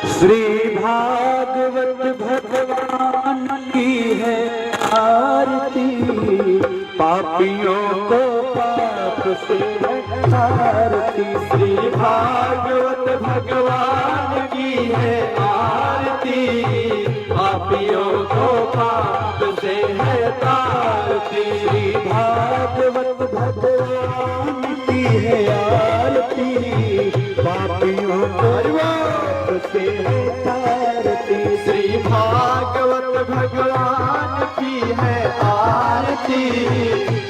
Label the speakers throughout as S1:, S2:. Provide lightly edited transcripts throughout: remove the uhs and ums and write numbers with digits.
S1: श्री भागवत भगवान की है आरती, पापियों को पाप से आरती। श्री भागवत भगवान की है आरती, पापियों को पाप से है तारती। श्री भागवत भगवान की है आरती, पापियों को पाप से है तारती। श्री भागवत भगवान की है आरती,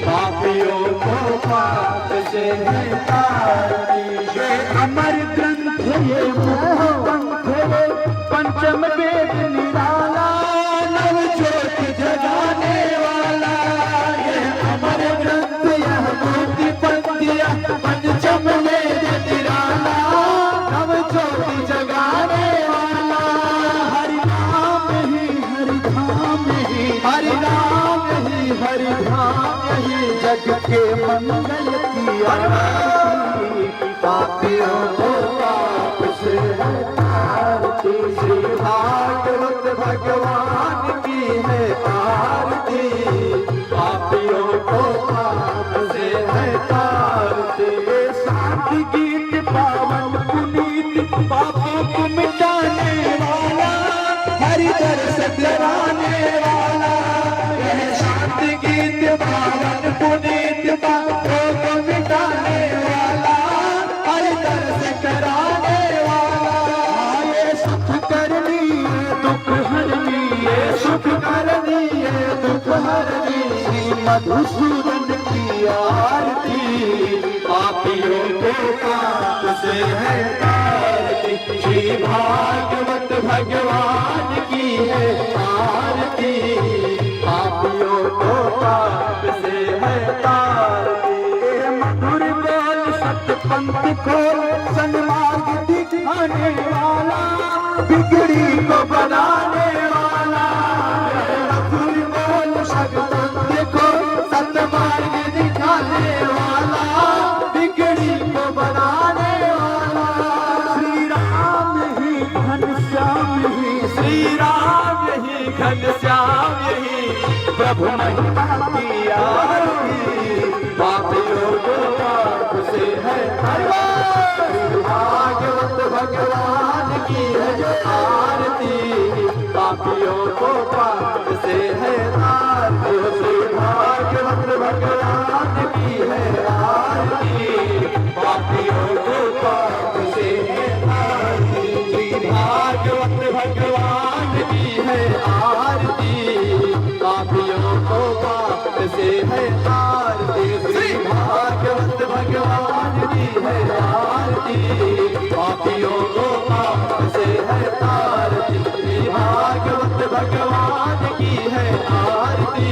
S1: पापियों को पाप से है तारती। ये अमर ग्रंथ ये ग्रंथ ये पंचम वेद निराला, नव ज्योति जगाने वाला। ये अमर ग्रंथ यह मूर्ति पंक्तिया पंचम वेद निराला, नव ज्योति जगाने वाला। हरि नाम ही हरि धाम ही, हरि नाम ही हरि धाम ही, जग के मंगल की आरती, पापियों को पाप से है तारती। श्री भागवत भगवान की है आरती, पापियों को पाप से है तारती। शांति गीत पावन पुनीत, पापों को मिटाने वाला, हरि दर्श कराने वाला। यह शांति गीत पावन पुनीत, पापों को मिटाने वाला, हरि दर्श कराने वाला। ये सुख करनी है दुख हरनी, ये सुख करनी है दुख हरनी। श्री मधुसूदन की आरती, पापियों को पाप से है तारती। श्री भागवत भगवान की है आरती, पापियों को पाप से है तारती। मधुर बोल सत्य पंथ खोल, सन्मार्ग दिखाने वाला, बिगड़ी को बनाने वाला। मधुर बोल सत्य पंथ खोल, सन्मार्ग दिखाने वाला, बिगड़ी को बनाने वाला। श्री राम ही घनश्याम ही, श्री राम ही घनश्याम ही, प्रभु महिमा की आरती, पापियों को पाप से है तारती। भागवत भगवान की है आरती, पापियों को पाप से है तारती। श्री भागवत भगवान की है आरती, पापियों को पाप से है तारती। श्री भागवत भगवान की है आरती, पापियों को पाप से है तारती। श्री भागवत भगवान की है आरती, पापियों को पाप से है तारती। श्री भागवत भगवान की है आरती,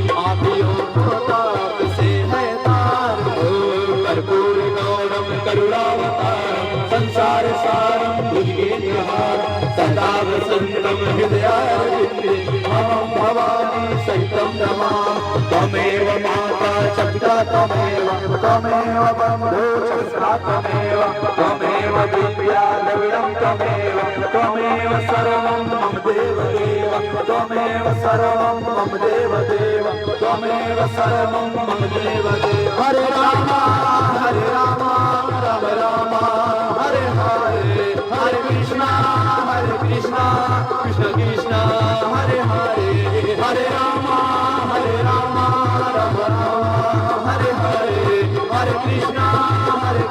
S1: पापियों को पाप से है तारती। कर्पूर गौरम करुणावतारम, संसार सारम भुजगेन्द्रहारम, सदा वसंतम हृदयारविंदे, अहं भवानी सहितं नमामि। त्वमेव माता च पिता त्वमेव, त्वमेव बन्धो च सखा त्वमेव, त्वमेव दिव्या द्रविणं त्वमेव, त्वमेव सर्वं मम देवदेव, त्वमेव सर्वं मम देवदेव, त्वमेव सर्वं मम देवदेव। हरे राम राम राम हरे हरे, हरे कृष्णा कृष्ण कृष्ण हरे हरे, हरे राम राम राम हरे हरे, हरे कृष्ण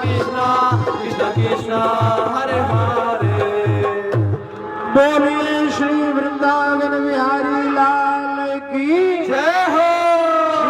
S1: कृष्ण कृष्ण हरे हरे। बोलिए श्री वृंदावन विहार